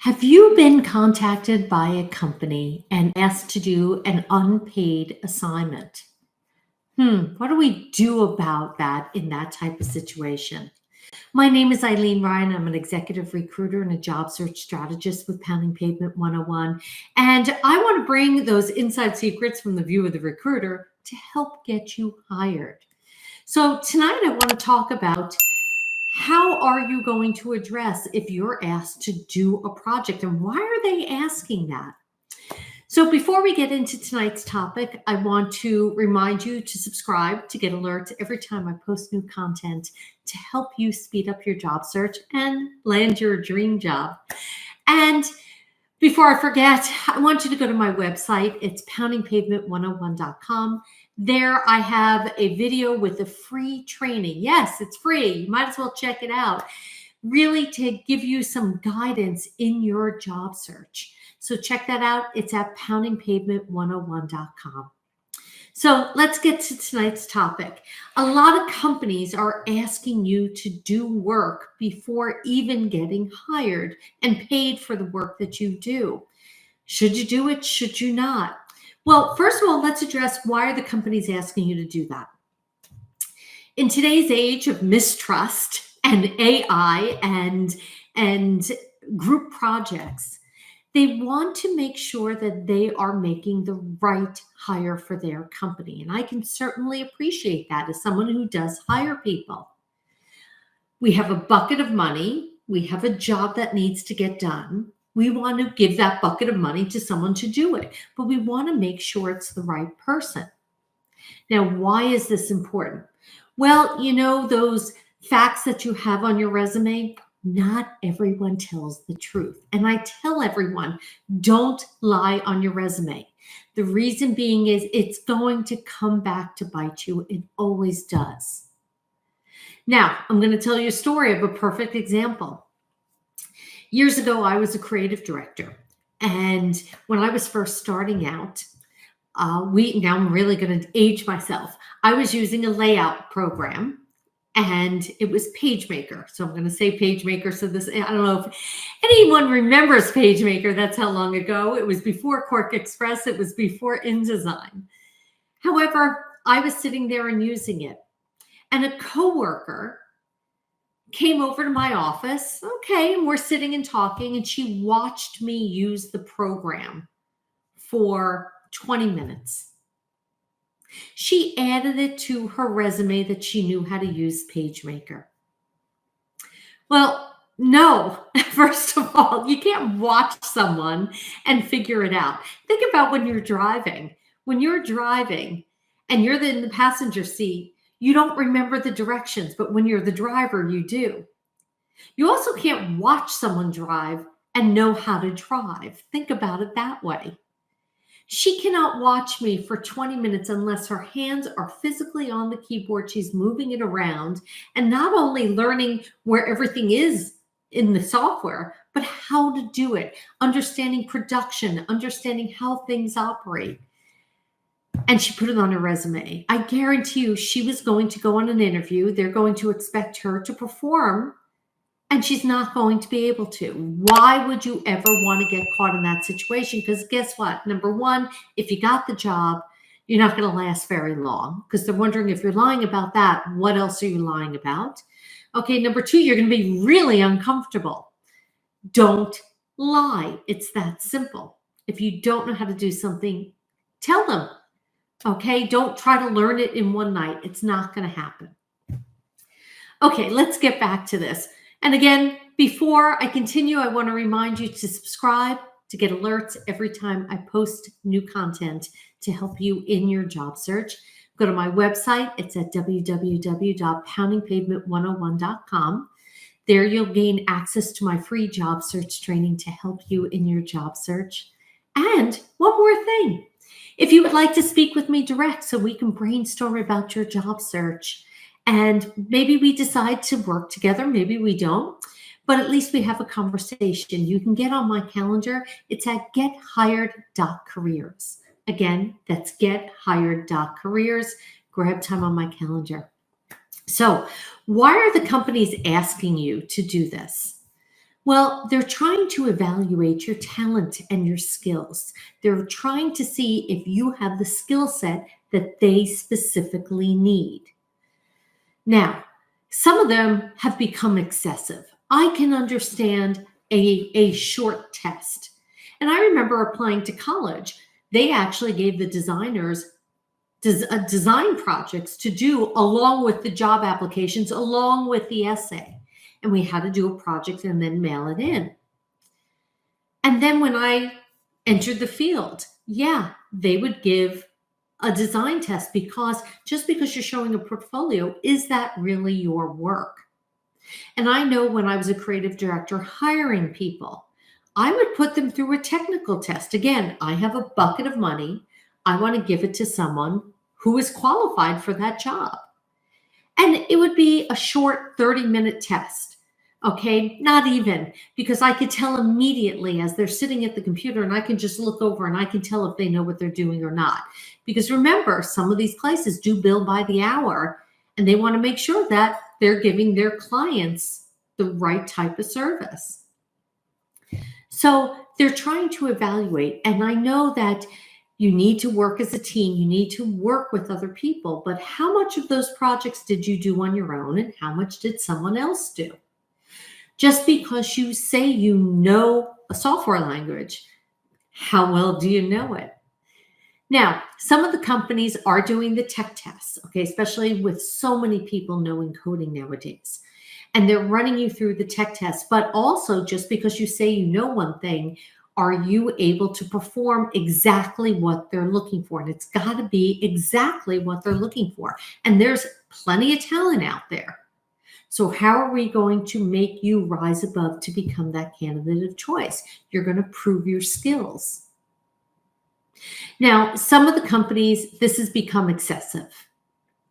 Have you been contacted by a company and asked to do an unpaid assignment? What do we do about that in that type of situation? My name is Ilene Rein. I'm an executive recruiter and a job search strategist with Pounding Pavement 101. And I want to bring those inside secrets from the view of the recruiter to help get you hired. So tonight I want to talk about how are you going to address if you're asked to do a project, and why are they asking that? So before we get into tonight's topic, I want to remind you to subscribe to get alerts every time I post new content to help you speed up your job search and land your dream job. And before I forget, I want you to go to my website. It's poundingpavement101.com. There I have a video with a free training. Yes, it's free. You might as well check it out. Really to give you some guidance in your job search. So check that out. It's at poundingpavement101.com. So let's get to tonight's topic. A lot of companies are asking you to do work before even getting hired and paid for the work that you do. Should you do it? Should you not? Well, first of all, let's address why are the companies asking you to do that? In today's age of mistrust and AI and group projects, they want to make sure that they are making the right hire for their company. And I can certainly appreciate that as someone who does hire people. We have a bucket of money. We have a job that needs to get done. We want to give that bucket of money to someone to do it, but we want to make sure it's the right person. Now, why is this important? Well, you know, those facts that you have on your resume, not everyone tells the truth. And I tell everyone, don't lie on your resume. The reason being is it's going to come back to bite you. It always does. Now, I'm going to tell you a story of a perfect example. Years ago, I was a creative director. And when I was first starting out, now I'm really going to age myself. I was using a layout program. And it was PageMaker. So I'm going to say PageMaker. So this, I don't know if anyone remembers PageMaker. That's how long ago. It was before Quark Express. It was before InDesign. However, I was sitting there and using it. And a coworker came over to my office. Okay, and we're sitting and talking. And she watched me use the program for 20 minutes. She added it to her resume that she knew how to use PageMaker. Well, no, first of all, you can't watch someone and figure it out. Think about when you're driving. When you're driving and you're in the passenger seat, you don't remember the directions, but when you're the driver, you do. You also can't watch someone drive and know how to drive. Think about it that way. She cannot watch me for 20 minutes unless her hands are physically on the keyboard. She's moving it around and not only learning where everything is in the software, but how to do it, understanding production, understanding how things operate. And she put it on her resume. I guarantee you she was going to go on an interview. They're going to expect her to perform. And she's not going to be able to. Why would you ever want to get caught in that situation? Because guess what? Number one, if you got the job, you're not going to last very long because they're wondering if you're lying about that, what else are you lying about? Okay, number two, you're going to be really uncomfortable. Don't lie. It's that simple. If you don't know how to do something, tell them. Okay, don't try to learn it in one night. It's not going to happen. Okay, let's get back to this. And again, before I continue, I want to remind you to subscribe to get alerts every time I post new content to help you in your job search. Go to my website. It's at www.poundingpavement101.com. There you'll gain access to my free job search training to help you in your job search. And one more thing. If you would like to speak with me direct so we can brainstorm about your job search, and maybe we decide to work together, maybe we don't, but at least we have a conversation. You can get on my calendar. It's at gethired.careers. Again, that's gethired.careers. Grab time on my calendar. So why are the companies asking you to do this? Well, they're trying to evaluate your talent and your skills. They're trying to see if you have the skill set that they specifically need. Now, some of them have become excessive. I can understand a short test. And I remember applying to college. They actually gave the designers design projects to do along with the job applications, along with the essay. And we had to do a project and then mail it in. And then when I entered the field, yeah, they would give a design test, because just because you're showing a portfolio, is that really your work? And I know when I was a creative director hiring people, I would put them through a technical test. Again, I have a bucket of money. I want to give it to someone who is qualified for that job. And it would be a short 30-minute test. Okay, not even, because I could tell immediately as they're sitting at the computer, and I can just look over and I can tell if they know what they're doing or not. Because remember, some of these places do bill by the hour, and they want to make sure that they're giving their clients the right type of service. So they're trying to evaluate, and I know that you need to work as a team, you need to work with other people, but how much of those projects did you do on your own, and how much did someone else do? Just because you say you know a software language, how well do you know it? Now, some of the companies are doing the tech tests, okay, especially with so many people knowing coding nowadays. And they're running you through the tech tests, but also just because you say you know one thing, are you able to perform exactly what they're looking for? And it's got to be exactly what they're looking for. And there's plenty of talent out there. So how are we going to make you rise above to become that candidate of choice? You're going to prove your skills. Now, some of the companies, this has become excessive.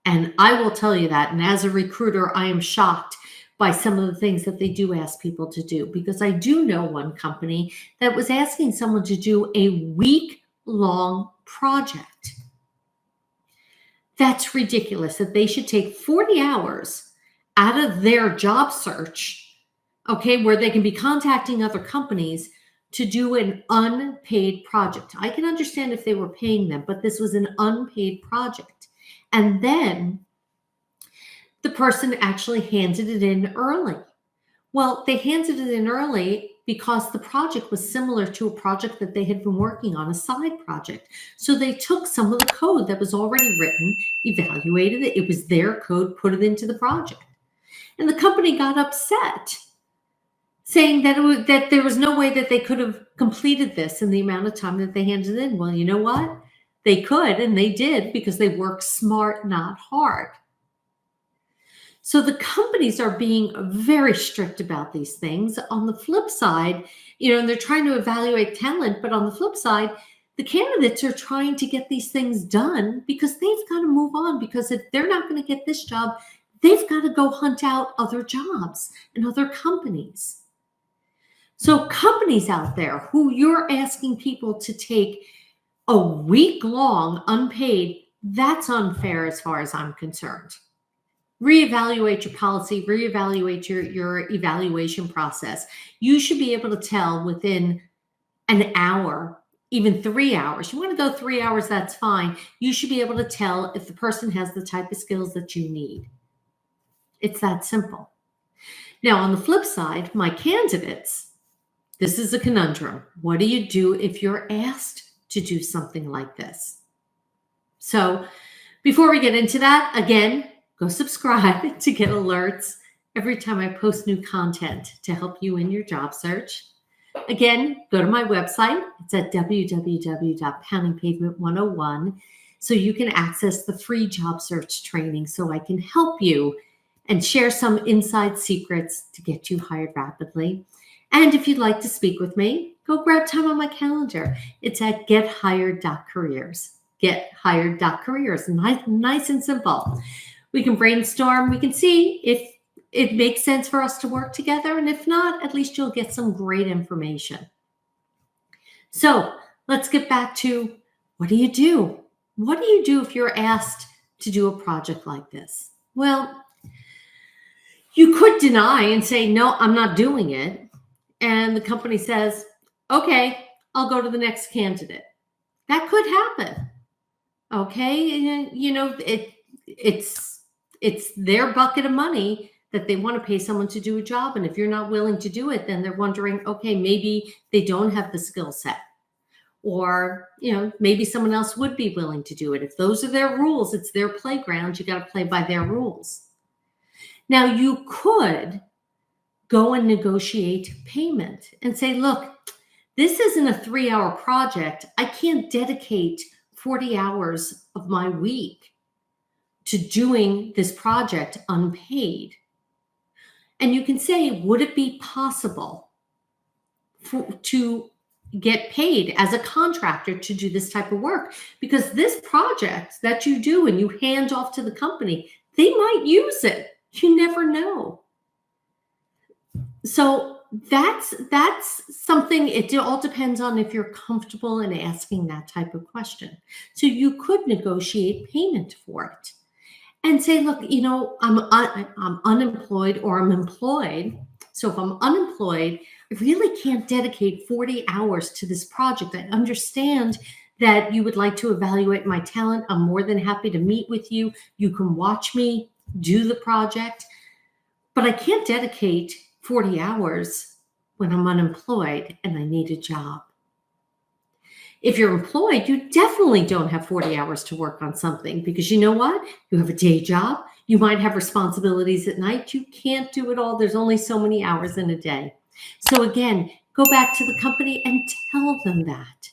And I will tell you that. And as a recruiter, I am shocked by some of the things that they do ask people to do, because I do know one company that was asking someone to do a week-long project. That's ridiculous, that they should take 40 hours out of their job search, okay, where they can be contacting other companies to do an unpaid project. I can understand if they were paying them, but this was an unpaid project. And then the person actually handed it in early. Well, they handed it in early because the project was similar to a project that they had been working on, a side project. So they took some of the code that was already written, evaluated it. It was their code, put it into the project. And the company got upset, saying that there was no way that they could have completed this in the amount of time that they handed in. Well, you know what? They could, and they did, because they worked smart, not hard. So the companies are being very strict about these things. On the flip side, and they're trying to evaluate talent, but on the flip side, the candidates are trying to get these things done because they've got to move on, because if they're not going to get this job, they've got to go hunt out other jobs and other companies. So companies out there who you're asking people to take a week-long unpaid, that's unfair as far as I'm concerned. Reevaluate your policy, reevaluate your evaluation process. You should be able to tell within an hour, even 3 hours. You want to go 3 hours, that's fine. You should be able to tell if the person has the type of skills that you need. It's that simple. Now, on the flip side, my candidates, this is a conundrum. What do you do if you're asked to do something like this? So before we get into that, again, go subscribe to get alerts every time I post new content to help you in your job search. Again, go to my website. It's at www.poundingpavement101, so you can access the free job search training so I can help you and share some inside secrets to get you hired rapidly. And if you'd like to speak with me, go grab time on my calendar. It's at gethired.careers. Gethired.careers. Nice and simple. We can brainstorm. We can see if it makes sense for us to work together. And if not, at least you'll get some great information. So let's get back to, what do you do? What do you do if you're asked to do a project like this? Well, you could deny and say, no, I'm not doing it. and the company says, okay, I'll go to the next candidate. That could happen. Okay. And, it's their bucket of money that they want to pay someone to do a job. And if you're not willing to do it, then they're wondering, okay, maybe they don't have the skill set. Or, maybe someone else would be willing to do it. If those are their rules, it's their playground, you got to play by their rules. Now, you could go and negotiate payment and say, look, this isn't a 3-hour project. I can't dedicate 40 hours of my week to doing this project unpaid. And you can say, would it be possible to get paid as a contractor to do this type of work? Because this project that you do and you hand off to the company, they might use it. You never know. So that's something, it all depends on if you're comfortable in asking that type of question. So you could negotiate payment for it and say, look, I'm unemployed or I'm employed. So if I'm unemployed, I really can't dedicate 40 hours to this project. I understand that you would like to evaluate my talent. I'm more than happy to meet with you. You can watch me do the project, but I can't dedicate 40 hours when I'm unemployed and I need a job. If you're employed, you definitely don't have 40 hours to work on something, because you know what? You have a day job. You might have responsibilities at night. You can't do it all. There's only so many hours in a day. So again, go back to the company and tell them that.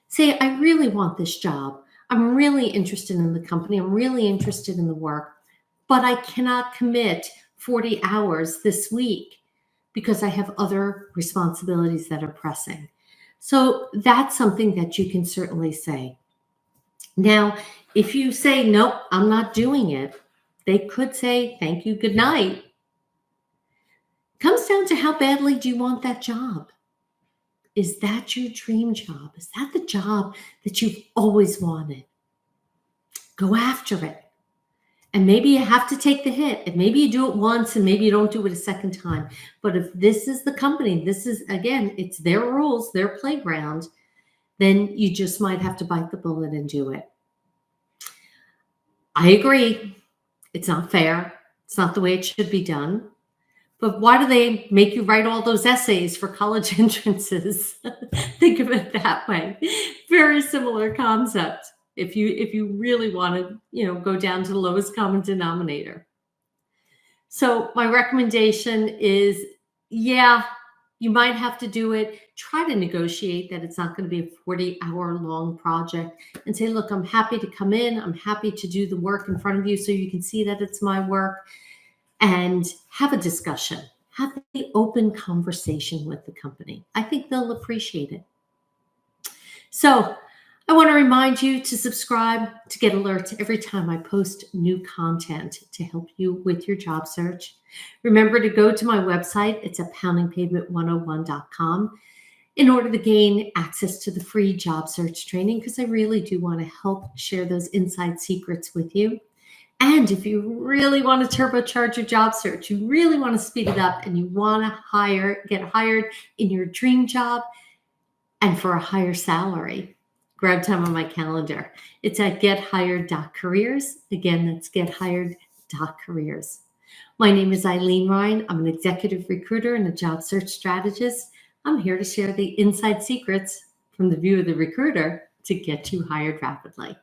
Say, I really want this job. I'm really interested in the company. I'm really interested in the work, but I cannot commit 40 hours this week because I have other responsibilities that are pressing. So that's something that you can certainly say. Now, if you say, nope, I'm not doing it, they could say, thank you, good night. Comes down to how badly do you want that job? Is that your dream job? Is that the job that you've always wanted? Go after it. And maybe you have to take the hit. And maybe you do it once and maybe you don't do it a second time. But if this is the company, this is, again, it's their rules, their playground, then you just might have to bite the bullet and do it. I agree. It's not fair. It's not the way it should be done. But why do they make you write all those essays for college entrances? Think of it that way. Very similar concept. If you really want to, go down to the lowest common denominator. So my recommendation is, yeah, you might have to do it. Try to negotiate that it's not going to be a 40-hour long project and say, look, I'm happy to come in. I'm happy to do the work in front of you so you can see that it's my work, and have a discussion. Have the open conversation with the company. I think they'll appreciate it. So I want to remind you to subscribe to get alerts every time I post new content to help you with your job search. Remember to go to my website. It's at poundingpavement101.com in order to gain access to the free job search training, because I really do want to help share those inside secrets with you. And if you really want to turbocharge your job search, you really want to speed it up, and you want to get hired in your dream job and for a higher salary, grab time on my calendar. It's at gethired.careers. Again, that's gethired.careers. My name is Ilene Rein. I'm an executive recruiter and a job search strategist. I'm here to share the inside secrets from the view of the recruiter to get you hired rapidly.